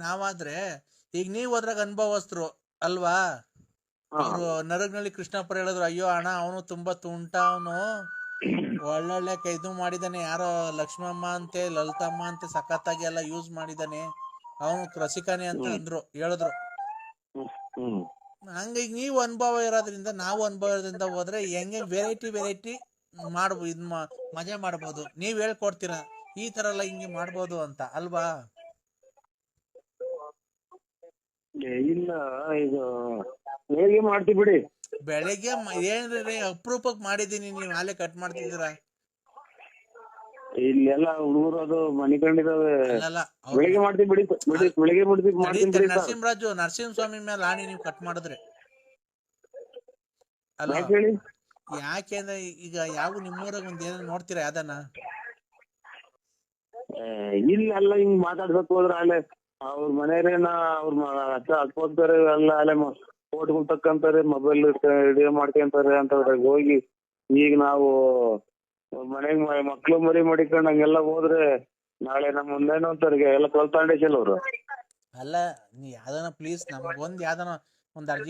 ನಾವಾದ್ರೆ ಈಗ ನೀವ್ ಅದ್ರಾಗ ಅನುಭವಸ್ಥರು ಅಲ್ವಾ? ಅವ್ರು ನರಗ್ನಳ್ಳಿ ಕೃಷ್ಣಪ್ಪರು ಹೇಳಿದ್ರು, ಅಯ್ಯೋ ಅಣ್ಣ ಅವನು ತುಂಬಾ ತುಂಟ, ಅವನು ಒಳ್ಳೊಳ್ಳೆ ಇದು ಮಾಡಿದಾನೆ, ಯಾರೋ ಲಕ್ಷ್ಮಮ್ಮ ಅಂತೆ ಲಲಿತಮ್ಮ ಅಂತೆ ಸಖತ್ತಾಗಿ ಎಲ್ಲ ಯೂಸ್ ಮಾಡಿದಾನೆ, ಅವನು ರಸಿಕಾನೆ ಅಂತ ಅಂದ್ರು, ಹೇಳಿದ್ರು. ಹ್ಮ್ ಹಂಗಾಗಿ ನೀವು ಅನುಭವ ಇರೋದ್ರಿಂದ, ನಾವು ಅನುಭವ ಇರೋದ್ರಿಂದ ಹೋದ್ರೆ ಹೆಂಗೆ ವೆರೈಟಿ ಮಜಾ ಮಾಡ್ಬೋದು. ನೀವ್ ಹೇಳ್ಕೊಡ್ತೀರಾ ಈ ತರ ಎಲ್ಲ ಹಿಂಗೆ ಮಾಡ್ಬೋದು ಅಂತ ಅಲ್ವಾ? ಇಲ್ಲ ಇದು ಹೇಗೆ ಮಾಡ್ತಿ ಬಿಡಿ. ಬೆಳಿಗ್ಗೆ ಏನ್ರಿ ಅಪರೂಪಕ್ ಮಾಡಿದೀನಿ, ನೀವ್ ಆಲೆ ಕಟ್ ಮಾಡ್ತಿದ್ದೀರಾ. ಇಲ್ಲೆಲ್ಲ ಹುಡುಗರು ಅದು ಮನಿಕೊಂಡಿದಾವೆ. ಅಲ್ಲಲ್ಲ, ಬೆಳಿಗ್ಗೆ ಮಾಡ್ತೀವಿ ಬಿಡಿ, ಬೆಳಿಗ್ಗೆ ಮಾಡ್ತೀನಿ ಬಿಡಿ. ನರಸಿಂಹರಾಜು, ನರಸಿಂಹಸ್ವಾಮಿ ಮೇಲೆ ಆಣಿ ನೀವು ಕಟ್ ಮಾಡಿದ್ರೆ ಅಲ್ಲ. ಹೇಳಿ. ಯಾಕೆಂದ್ರೆ ಈಗ ಯಾವ ನಿಮ್ಮೂರಾಗ ಒಂದ್ ಏನೋ ನೋಡ್ತೀರಾ ಯಾವ್ದನ? ಇಲ್ಲ ಅಲ್ಲ ಹಿಂಗ್ ಮಾತಾಡ್ಬೇಕು ಹೋದ್ರೆ ಅಲ್ಲೇ ಅವ್ರ ಮನೆಯವ್ರೇನ ಅವ್ರ ಹತ್ಕೋತಾರೆ ಎಲ್ಲ ಅಲ್ಲೇ ಫೋಟೋಗಳು ತಕ್ಕಂತಾರೆ, ಮೊಬೈಲ್ ವಿಡಿಯೋ ಮಾಡ್ಕೊಂತಾರೆ ಅಂತ ಹೋಗಿ ಈಗ ನಾವು ಮನೆಗ್ ಮಕ್ಳು ಮರಿ ಮಾಡಿಕೊಂಡು ಹಂಗೆಲ್ಲ ಹೋದ್ರೆ ನಾಳೆ ನಮ್ ಮುಂದೇನೋ ಅಂತಾರೆ ಎಲ್ಲ ಕಲ್ತಾಂಡೇಶಲ್ ಅವ್ರು. ಅಲ್ಲ ನೀ ಯಾವ್ದನ ಪ್ಲೀಸ್ ನಮ್ಗೊಂದ್ ಯಾವ್ದನ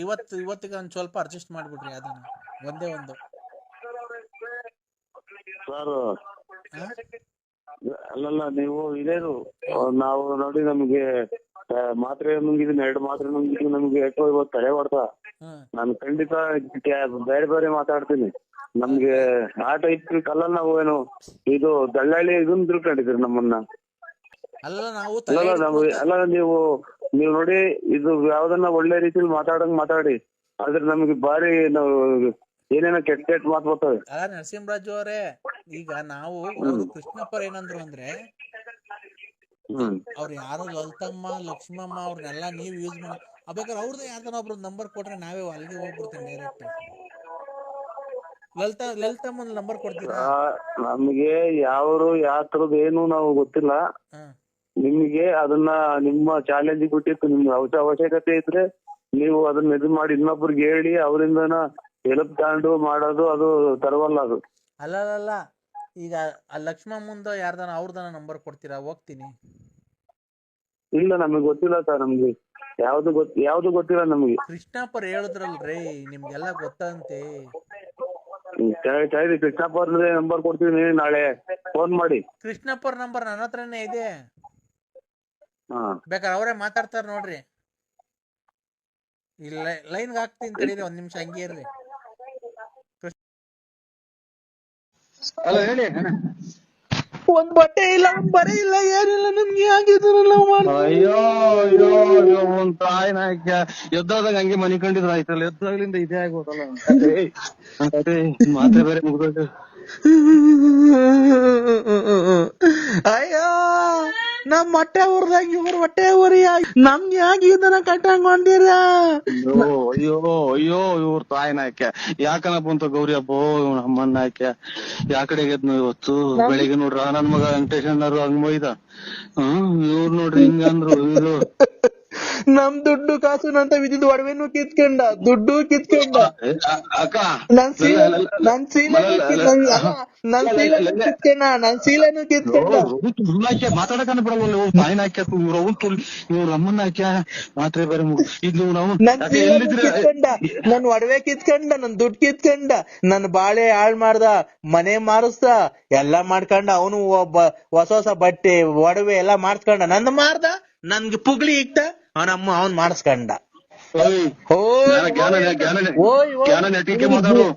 ಇವತ್ತಿಗೆ ಒಂದ್ ಸ್ವಲ್ಪ ಅಡ್ಜಸ್ಟ್ ಮಾಡ್ಬಿಡ್ರಿ ಯಾವ್ದನ ಒಂದೇ ಒಂದು. ಸರ್ ಅಲ್ಲಲ್ಲ ನೀವು ಇದೇನು ನಾವು ನೋಡಿ ನಮ್ಗೆ ಮಾತ್ರೆ ನುಂಗಿದೀನಿ, 2 ಮಾತ್ರೆ ನುಂಗಿದೀನಿ, ನಮ್ಗೆ ಯಾಕೋ ಇವತ್ತು ತಲೆ ಹೊಡ್ತಾ. ನಾನು ಖಂಡಿತ ಬೇರೆ ಮಾತಾಡ್ತೀನಿ. ನಮ್ಗೆ ಆ ಟೈಪ್ ಕಲ್ಲ ನಾವು ಏನು ಇದು ದಳ್ಳಾಳಿ ಇದನ್ನ ತಿಳ್ಕೊಂಡಿದ್ರಿ ನಮ್ಮನ್ನ. ಅಲ್ಲ ನೀವು ನೋಡಿ ಇದು ಯಾವ್ದನ್ನ ಒಳ್ಳೆ ರೀತಿಲಿ ಮಾತಾಡಿ, ಆದ್ರೆ ನಮ್ಗೆ ಬಾರಿ ನಾವು ಏನೇನೋ ಕೆಟ್ಟ ಮಾತು ಬರ್ತವೆ. ನರಸಿಂಹರಾಜು ಅವರೇ, ಈಗ ನಾವು ಕೃಷ್ಣಪ್ಪರ್ ಏನಂದ್ರು ಅಂದ್ರೆ, ಅವ್ರು ಯಾರು ಲಲಿತಮ್ಮ ಲಕ್ಷ್ಮಮ್ಮ ಅವ್ರನ್ನೆಲ್ಲ ನೀವ್ ಯೂಸ್ ಮಾಡಿ ಬೇಕಾದ್ರೆ ಅವ್ರದ್ದು ಯಾವ್ದನ ಒಬ್ರು ನಂಬರ್ ಕೊಟ್ರೆ ನಾವೇ ಅಲ್ಲಿಗೆ ಹೋಗ್ಬಿಡ್ತೀನಿ ಡೈರೆಕ್ಟ್. ಲಲಿತಮ್ಮನ ನಂಬರ್ ಕೊಡ್ತೀರಾ? ನಮ್ಗೆ ಯಾವ ತರದ್ ಏನು ನಾವು ಗೊತ್ತಿಲ್ಲ. ನಿಮ್ಗೆ ಅದನ್ನ ನಿಮ್ಮ ಚಾಲೆಂಜ್ ಬಿಟ್ಟಿತ್ತು, ನಿಮ್ಗೆ ಅವಶ್ಯಕತೆ ಇದ್ರೆ ನೀವು ಅದನ್ನ ಇದು ಮಾಡಿ ಇನ್ನೊಬ್ರಿಗೆ ಹೇಳಿ ಅವರಿಂದನ ಎಲಪ್ ತಗೊಂಡು ಮಾಡೋದು ಅದು ತರವಲ್ಲ ಅದು. ಅಲ್ಲ ಈಗ ಲಕ್ಷ್ಮಮ್ಮಂದು ಯಾರ್ದನ ಅವ್ರದನ ನಂಬರ್ ಕೊಡ್ತೀರಾ? ಹೋಗ್ತೀನಿ. ಇಲ್ಲ ನಮಗ್ ಗೊತ್ತಿಲ್ಲ ಸರ್, ನಮ್ಗೆ ಯಾವ್ದು ಗೊತ್ತಿಲ್ಲ ನಮ್ಗೆ. ಕೃಷ್ಣಪ್ಪರ್ ಹೇಳಿದ್ರಲ್ರಿ ನಿಮ್ಗೆಲ್ಲ ಗೊತ್ತಂತೆ. ಕೃಷ್ಣಪ್ಪ ನಂಬರ್ ಕೊಡ್ತೀನಿ, ನಾಳೆ ಫೋನ್ ಮಾಡಿ. ಕೃಷ್ಣಪ್ಪರ್ ನಂಬರ್ ನನ್ನ ಹತ್ರನೇ ಇದೆ, ಬೇಕಾದ್ರೆ ಅವರೇ ಮಾತಾಡ್ತಾರ ನೋಡ್ರಿ. ಇಲ್ಲ ಲೈನ್ಗೆ ಹಾಕ್ತೀನಿ ತಡೀರಿ, 1 ನಿಮಿಷ ಹಂಗೆ ಇರ್ರಿ. ಅಲ್ಲ ಹೇಳಿ. ಒಂದ್ ಬಟ್ಟೆ ಇಲ್ಲ, ಒಂದ್ ಬರೆ ಇಲ್ಲ, ಏನಿಲ್ಲ, ನಮ್ಗೆ ಆಗಿದ್ರಲ್ಲ. ಅಯ್ಯೋ ಒಂದ್ ತಾಯಿನ ಎದ್ದಾದಾಗ ಹಂಗೆ ಮನಿ ಕಂಡಿದ್ರ ಆಯ್ತಲ್ಲ, ಎದ್ದಾಗ್ಲಿಂದ ಇದೇ ಆಗೋದಲ್ಲ. ಮಾತ್ರ ಬೇರೆ ಮುಗ್ದೋದು. ಅಯ್ಯೋ ನಮ್ ಹೊಟ್ಟೆ ಊರ್ದಾಗ ಇವ್ರ ಹೊಟ್ಟೆ ಊರಿ ನಮ್ಗೆ ಯಾಕೆ ಇದನ್ನ ಕಟ್ಟಂಗೊಂಡಿರ? ಅಯ್ಯೋ ಇವ್ರ ತಾಯಿನ ಯಾಕನ ಬಂತ ಗೌರಿ ಹಬ್ಬ ಅಮ್ಮನ್ನ ಯಾಕಡೆ ಇವತ್ತು ಬೆಳಿಗ್ಗೆ ನೋಡ್ರ ನನ್ ಮಗ ವೆಂಕಟೇಶಣ್ಣರು ಹಂಗ್ ಮೊಯ್ದ. ಇವ್ರು ನೋಡ್ರಿ ಹಿಂಗಂದ್ರು. ಇವ್ರು ನಮ್ ದುಡ್ಡು ಕಾಸು ನಂತ ವಿದ್ಯುತ್ ಒಡವೆನು ಕಿತ್ಕೊಂಡ, ದುಡ್ಡು ಕಿತ್ಕೊಂಡ, ಅಕ್ಕ ನನ್ ಸೀಲೆನು ಕಿತ್ಕೊಂಡ. ಮಾತಾಡಕನ ಬಿಡಲ್ಲ ನೀವು, ತಾಯಿನ ಹಾಕ್ಯಾಕ ಇವ್ರ ಅಮ್ಮನ್ನ ಹಾಕ್ಯ ಮಾತ್ರೆ ಬೇರೆ ಇದು ನಾವು ನನ್ ಒಡವೆ ಕಿತ್ಕೊಂಡ, ನನ್ ದುಡ್ಡು ಕಿತ್ಕೊಂಡ, ನನ್ ಬಾಳೆ ಹಾಳ್ ಮಾಡ್ದ, ಮನೆ ಮಾರಿಸ್ದ, ಎಲ್ಲಾ ಮಾಡ್ಕೊಂಡ. ಅವನು ಹೊಸ ಬಟ್ಟೆ ಒಡವೆ ಎಲ್ಲಾ ಮಾಡ್ಸ್ಕೊಂಡ, ನಂದ್ ಮಾರ್ದ, ನನ್ಗೆ ಪುಗ್ಲಿ ಇಕ್ತ, ಅವನ್ ಮಾಡಿಸ್ಕೊಂಡ.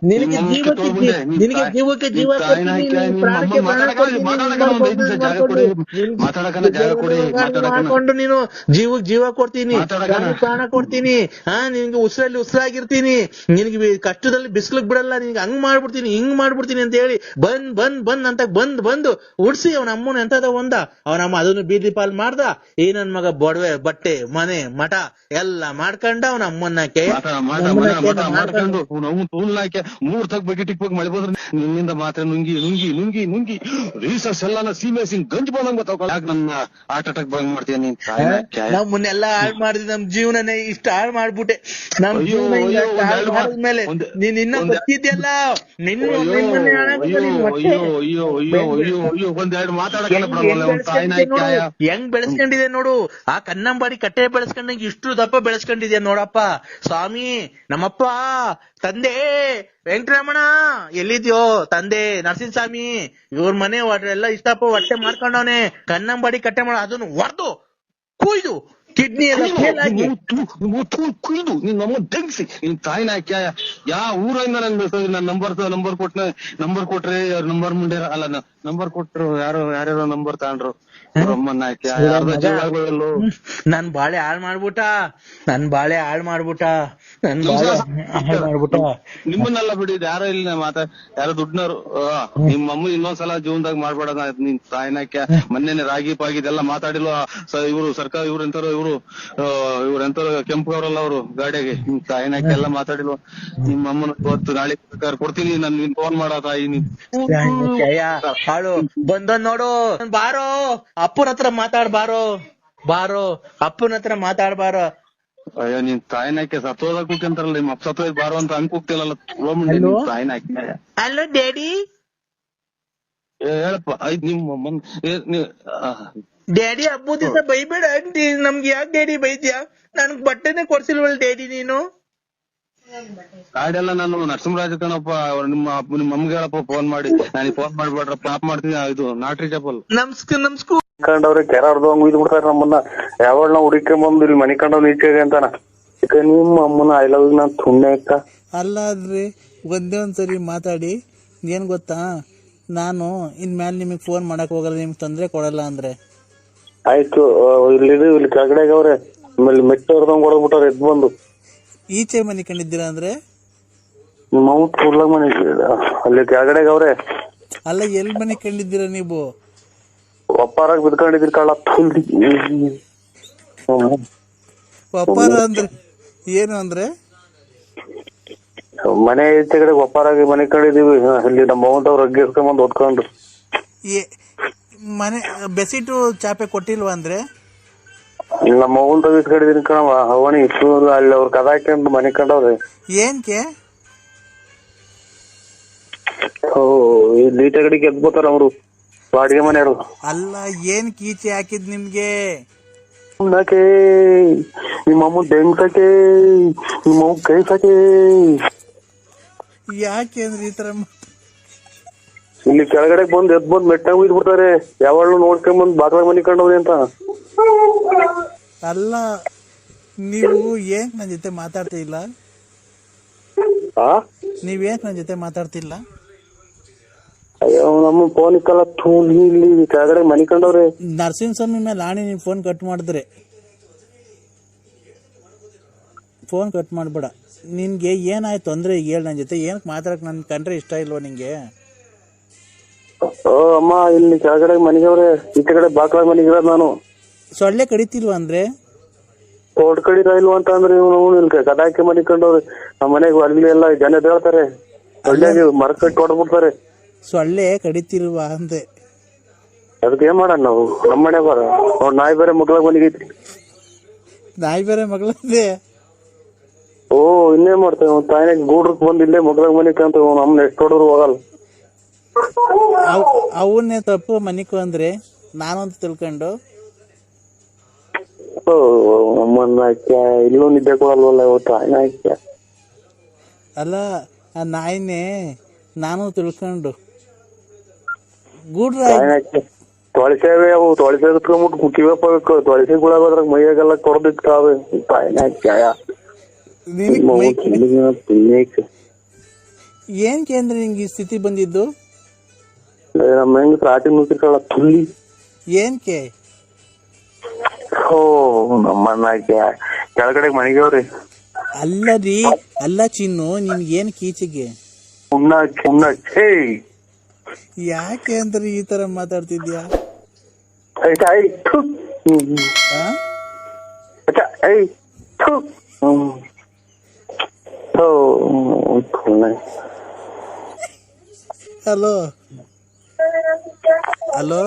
ನಿನಗೆ ಜೀವಕ್ಕೆ ಜೀವ ಮಾಡ್ಕೊಂಡು ನೀನು ಜೀವಕ್ ಜೀವ ಕೊಡ್ತೀನಿ, ಪ್ರಾಣ ಕೊಡ್ತೀನಿ, ನಿನ್ಗೆ ಉಸಿರಲ್ಲಿ ಉಸಿರಾಗಿರ್ತೀನಿ, ನಿನ್ಗೆ ಕಷ್ಟದಲ್ಲಿ ಬಿಸಿಲಿಗೆ ಬಿಡಲ್ಲ, ನಿನ್ಗೆ ಹಂಗ್ ಮಾಡ್ಬಿಡ್ತೀನಿ ಹಿಂಗ್ ಮಾಡ್ಬಿಡ್ತೀನಿ ಅಂತ ಹೇಳಿ ಬಂದ್ ಅಂತ ಬಂದು ಉಡ್ಸಿ ಅವನ ಅಮ್ಮನ ಎಂತದ ಅವನಮ್ಮ ಅದನ್ನು ಬೀದಿ ಪಾಲ್ ಮಾಡ್ದ. ಈ ನನ್ ಮಗ ಬೊಡವೆ ಬಟ್ಟೆ ಮನೆ ಮಠ ಎಲ್ಲ ಮಾಡ್ಕೊಂಡ ಅವನ ಅಮ್ಮನ್ನ ಮಾಡ್ಕೊಂಡು ಮೂರ್ ತಗ್ ಬಗೆಟ್ ಇಕ್ಬೇಕು ಮಳೆ ಬಂದ್ರೆ ನಿನ್ನಿಂದ ಮಾತ್ರ ನುಂಗಿ ರೀಸರ್ಸ್ ಎಲ್ಲ ಸೀಮೆ ಗಂಜ್ ಬಂದಂಗ ಗೊತ್ತಾಗ ನನ್ನ ಹಾರ್ಟ್ ಅಟ್ಯಾಕ್ ಬಂದ್ ಮಾಡ್ತೀನಿ. ನಾವ್ ಮುನ್ನೆಲ್ಲಾ ಹಾಳ್ ಮಾಡಿದ್ವಿ, ನಮ್ ಜೀವನನೇ ಇಷ್ಟ ಹಾಳ್ ಮಾಡ್ಬಿಟ್ಟೆ. ನಮ್ ಜೀವನ ನೀನ್ ಇನ್ನ ಗೊತ್ತಿದ್ಯಲ್ಲ, ಹೆಂಗ್ ಬೆಳೆಸ್ಕೊಂಡಿದೆ ನೋಡು. ಆ ಕನ್ನಂಬಾಡಿ ಕಟ್ಟೆ ಬೆಳೆಸ್ಕೊಂಡಂಗೆ ಇಷ್ಟು ದಪ್ಪ ಬೆಳೆಸ್ಕೊಂಡಿದ್ಯಾ ನೋಡಪ್ಪ ಸ್ವಾಮಿ. ನಮ್ಮಪ್ಪ ತಂದೆ ವೆಂಕಟರಮಣ ಎಲ್ಲಿದ್ಯೋ, ತಂದೆ ನರಸಿಂಹಸ್ವಾಮಿ, ಇವ್ರ ಮನೆ ಎಲ್ಲ ಇಷ್ಟಪ್ಪ ಹೊಟ್ಟೆ ಮಾಡ್ಕೊಂಡವನೆ, ಕನ್ನಂಬಾಡಿ ಕಟ್ಟೆ ಮಾಡ ಅದನ್ನು ಹೊರ್ದು ಕುಯ್ದು ಕಿಡ್ನಿ ಎಲ್ಲ ಫೇಲ್ ಆಗಿ ಕುಯ್ದು ನೀನ್ ನಮ್ಮ ತೆಗ್ಸಿ ನಿನ್ ತಾಯಿನ ಹಾಕ್ಯ ಯಾ ಊರಿಂದ ನನ್ನ ನಂಬರ್ ಕೊಟ್ರೆ ಅವ್ರ ನಂಬರ್ ಮುಂಡೆ ಅಲ್ಲ ನಂಬರ್ ಕೊಟ್ರು ಯಾರ್ಯಾರೋ ನಂಬರ್ ತಗೊಂಡ್ರು ಅಮ್ಮನ್ನ ಹಾಕ್ಯ ಯಾರ್ದ ಜೀವಗಳು ನನ್ ಬಾಳೆ ಹಾಳ್ ಮಾಡ್ಬಿಟ್ಟ ನಿಮ್ಮನ್ನೆಲ್ಲ ಬಿಡಿದ್ ಯಾರೋ ಇಲ್ಲ ಯಾರೋ ದುಡ್ನವ್ರು ನಿಮ್ಮ ಅಮ್ಮ ಇನ್ನೊಂದ್ಸಲ ಜೀವನದಾಗ ಮಾಡ್ಬೇಡ ನಿನ್ ತಾಯಿನ ಹಾಕ್ಯ ಮೊನ್ನೆ ರಾಗಿ ಪಾಗಿದೆಲ್ಲ ಮಾತಾಡಿಲ್ವ ಇವ್ರು ಸರ್ಕಾರ ಇವ್ರೆಂತವ್ರು ಕೆಂಪುಗವ್ರಲ್ಲ ಅವ್ರು ಗಾಡಿಯಾಗೆ ನಿಮ್ ತಾಯಿನಾಕಿ ಎಲ್ಲ ಮಾತಾಡಿಲ್ವ ನಿಮ್ಮ ಅಮ್ಮನ ಇವತ್ತು ನಾಳೆ ಕೊಡ್ತೀನಿ ನನ್ ಫೋನ್ ಮಾಡೋ ತಾಯಿ ನೀನ್ ಹಾಳು ಬಂದ ನೋಡು ಬಾರೋ ಅಪ್ಪನ ಹತ್ರ ಮಾತಾಡ್ ಬಾರೋ ಅಪ್ಪನ ಹತ್ರ ಮಾತಾಡ್ಬಾರೋ. ಅಯ್ಯೋ ನಿನ್ ತಾಯಿನಾಕೆ ಸತ್ತೋದಾಗ ಕೂಕಂತಾರಲ್ಲ ನಿಮ್ಮ ಅಪ್ಪ ಸತ್ತೋದ್ ಬಾರೋ ಅಂತ ಹಂಗ್ ಕೂಗ್ತಿಲ್ಲ ನಿಮ್ ತಾಯಿನಾಕಿ. Hello daddy. ಹೇಳಪ್ಪ ಆಯ್ತು ನಿಮ್ಮ ಡ್ಯಾಡಿ ಹಬ್ಬದ ದಿವಸ ಬೈಬೇಡ ಆಂಟಿ. ನಮ್ಗೆ ಯಾಕೆ ಡ್ಯಾಡಿ ಬೈದ್ಯಾ? ನನ್ಗ್ ಬಟ್ಟೆನೆ ಕೊಡ್ಸಿಲ್ವಲ್ ಡ್ಯಾಡಿ ನೀನು? ಗಾಡಿಯೆಲ್ಲ ನಾನು ನರಸಿಂಹರಾಜ ಕಣಪ್ಪ ನಿಮ್ಮ ಅಮ್ಮಗೆ ಹೇಳಪ್ಪ ಫೋನ್ ಮಾಡಿ ನನಗೆ ಫೋನ್ ಮಾಡ್ಬೇಡ್ರಪ್ಪ ಆಪ್ ಮಾಡ್ತೀನಿ. ಇದು ನಾಟ್ರಿ ಚಪ್ಪಲ್ ನಮ್ಸ್ಕೂ ಕಂಡವ್ರೆ ಕೆರಾರ್ದು ಹಂಗ್ ಇದ್ ಬಿಡ್ತಾರ ನಮ್ಮನ್ನ. ಯಾವಾಗ ನಾವು ಹುಡುಕೊಂಡ್ ಇಲ್ಲಿ ಮನಿ ಕಂಡವ್ ನೀಚೆಗೆ ಅಂತಾನ. ನಿಮ್ಮ ಅಮ್ಮನ ಐ ಲವ್ ನಾನ್ ಸುಮ್ನೆ ಅಕ್ಕ ಅಲ್ಲಾದ್ರಿ ಒಂದೇ ಒಂದ್ಸರಿ ಮಾತಾಡಿ. ಏನ್ ಗೊತ್ತಾ, ನಾನು ಇನ್ಮೇಲೆ ನಿಮಗ್ ಫೋನ್ ಮಾಡಕ್ ಹೋಗಲ್ಲ, ನಿಮ್ಗೆ ತೊಂದ್ರೆ ಕೊಡಲ್ಲ ಅಂದ್ರೆ. ಆಯ್ತು ಇಲ್ಲಿ ಕೆಳಗಡೆ ಅವ್ರೆ ಆಮೇಲೆ ಮೆಟ್ಟ ಹೊರದಂಗ್ ಹೊಡದ್ಬಿಟ್ಟಾರ ಎದ್ ಬಂದು. ಈಚೆ ಮನೆ ಕಂಡಿದ್ದೀರಾ ಅಂದ್ರೆ ನಿಮ್ಮ ಕೂಡ್ಲಾಗ ಮನೆ ಅಲ್ಲಿ ಕೆಳಗಡೆ ಅವ್ರೆ. ಅಲ್ಲ ಎಲ್ ಮನೆ ಕಂಡಿದ್ದೀರಾ ನೀವು? ಒಪ್ಪಾರಾಗ ಬಿದ್ಕೊಂಡಿದ್ರಿ ಕಳ್ಳ. ಒಪ್ಪಾರ ಅಂದ್ರೆ ಏನು ಅಂದ್ರೆ? ಮನೆ ಈಚೆ ಕಡೆ ಒಪ್ಪಾರಾಗಿ ಮನೆ ಕಂಡಿದೀವಿ. ಅಲ್ಲಿ ನಮ್ಮ ಮೌಂಟವ್ರು ಅಗ್ಗಿ ಎಸ್ಕೊಂಬಂದ್ ಓದ್ಕೊಂಡು ಮನೆ ಬೆಸಿಟು ಚಾಪೆ ಕೊಟ್ಟಿಲ್ವಾ ಅಂದ್ರೆ? ನಮ್ಮ ಮೌನ್ ತಗಿಸ್ಕೊಂಡಿದೀನಿ ಕಣವ. ಅವನಿ ಅಲ್ಲಿ ಅವ್ರ ಕದ ಹಾಕೊಂಡು ಮನೆ ಕಂಡವ್ರೆ. ಏನ್ಕೆ? ಇಲ್ಲಿ ಈಚೆ ಕಡೆ ಗೆದ್ಬೋತಾರ ಅವ್ರು ಬಾಡಿಗೆ ಮನೆಯವರು. ಅಲ್ಲ ಏನ್ ಕೀಚೆ ಹಾಕಿದ್ ನಿಮ್ಗೆ? ಉಣ್ಣಕ್ಕೆ ನಿಮ್ಮಮ್ಮ ಬೆಂಕಕ್ಕೆ ನಿಮ್ಮಮ್ಮ ಕೈಸಕ್ಕೆ. ಯಾಕೆ ಅಂದ್ರೆ ಈ ತರ ಇಲ್ಲಿ ಕೆಳಗಡೆ ಬಂದ್ ಎದ್ ಬಂದ್ ಮೆಟ್ಟಾಗ ಉಯ್ದ್ ಬಿಡ್ತಾರೆ. ಯಾವಾಗ್ಲೂ ನೋಡ್ಕೊಂಡ್ ಬಂದ್ ಬಾಗ್ಲ ಮನಿ ಕಂಡವ್ರಿ ಅಂತ. ಅಲ್ಲ ನೀವು ಏನ್ ನನ್ ಜೊತೆ ಮಾತಾಡ್ತಾ ಇಲ್ಲ? ನೀವೇನ್ ನನ್ ಜೊತೆ ಮಾತಾಡ್ತಿಲ್ಲ? ಅಯ್ಯೋ ನಮ್ಮ ಫೋನ್ ಇಕ್ಕಲ್ಲ. ಇಲ್ಲಿ ಕೆಳಗಡೆ ಮನಿ ಕಂಡವ್ರೆ. ನರಸಿಂಹಸ್ವಾಮಿ ಮೇಲೆ ಆಣಿ ನೀನ್ ಫೋನ್ ಕಟ್ ಮಾಡಿದ್ರೆ ಫೋನ್ ಕಟ್ ಮಾಡ್ಬೇಡ. ನಿನ್ಗೆ ಏನಾಯ್ತು ಅಂದ್ರೆ ಈಗ ಹೇಳ ನನ್ ಜೊತೆ. ಏನಕ್ ಮಾತಾಡಕ್ ನನ್ ಕಂಡ್ರೆ ಇಷ್ಟ ಇಲ್ವಾ ನಿಂಗೆ? ಅಮ್ಮ ಇಲ್ಲಿ ಕೆಳಗಡೆ ಮನಿಗವ್ರೆ, ಈಚೆ ಕಡೆ ಬಾಕ್ಲ ಮನಿಗಿರೋದ್ ನಾನು. ಸೊಳ್ಳೆ ಕಡಿತಿಲ್ವಾ ಅಂದ್ರೆ? ತೋಟ ಕಡಿತಾ ಇಲ್ವಾ ಅಂತ ಅಂದ್ರೆ ಇವ್ನು ಕದಾಕಿ ಮನಿ ಕಂಡವ್ರೆ. ನಮ್ಮ ಮನೆಗೆ ಅಲ್ಲಿ ಎಲ್ಲ ಜನ ಹೇಳ್ತಾರೆ ಸೊಳ್ಳೆ ಮರ ಕಟ್ಟಿ ಹೊಡ್ಬಿಡ್ತಾರೆ. ಸೊಳ್ಳೆ ಕಡಿತಿಲ್ವಾ ಅಂದೆ. ಅದಕ್ಕೆ ಏನ್ ಮಾಡೋಣ ನಾವು? ನಮ್ಮ ಮನೆ ಬರ ಅವ್ರ ನಾಯಿ ಬೇರೆ ಮಗ್ಳಾಗ ಮನಿಗೈತಿ. ನಾಯಿ ಬೇರೆ ಮಗಳಂದೆ. ಓ ಇನ್ನೇನ್ ಮಾಡ್ತೇವೆ? ತಾಯಿನಾಗ ಗೂಡ್ರಕ್ ಬಂದ್ ಇಲ್ಲೇ ಮಗ್ಳಾಗ ಮನಿಕ ಅಂತ ನಮ್ನ ಎಷ್ಟು ಹೊಡೋರು ಹೋಗಲ್ಲ. ಅವನ್ನೇ ತಪ್ಪು ಮನಿಕು ಅಂದ್ರೆ ನಾನು ಅಂತ ತಿಳ್ಕೊಂಡು ಅಮ್ಮನ್ನ ಇಲ್ಲೂ ನಿದ್ದೆ ಕೊಡಲ್ವಲ್ಲ ಇವತ್ತು ತಾಯಿನ ಹಾಕ್ಯ. ಅಲ್ಲ ಆ ನಾಯಿನೇ ನಾನು ತಿಳ್ಕೊಂಡು ಗೂಡ್ರ ತೊಳಸೇವೆ ಅವು ತೊಳಸೆ ಕುತ್ಕೊಂಡ್ಬಿಟ್ಟು ಕಿವಪ್ಪ ತೊಳಸೆಗಳಾಗೋದ್ರಾಗ ಮೈಯಾಗೆಲ್ಲ ಕೊಡದಿಕ್ತಾವೆ. ತಾಯಿನ ಹಾಕ್ಯ ಏನ್ಕೆ ಅಂದ್ರೆ ನಿಂಗೆ ಈ ಸ್ಥಿತಿ ಬಂದಿದ್ದು? ನಮ್ಮ ಹೆಂಗ್ ರಾಟಿ ನುಗ್ಗಿರ್ತಾಳ ತುಳ್ಳಿ. ಏನ್ಕೆ? ಓ ನಮ್ಮನ್ನ ಕೆಳಗಡೆ ಮನೆಗವ್ರಿ. ಅಲ್ಲ ರೀ, ಅಲ್ಲ ಚಿನ್ನು, ನಿನ್ಗೆ ಏನ್ ಕೀಚಿಗೆ? ಯಾಕೆ ಅಂದ್ರೆ ಈ ತರ ಮಾತಾಡ್ತಿದ್ಯಾ? Hello hello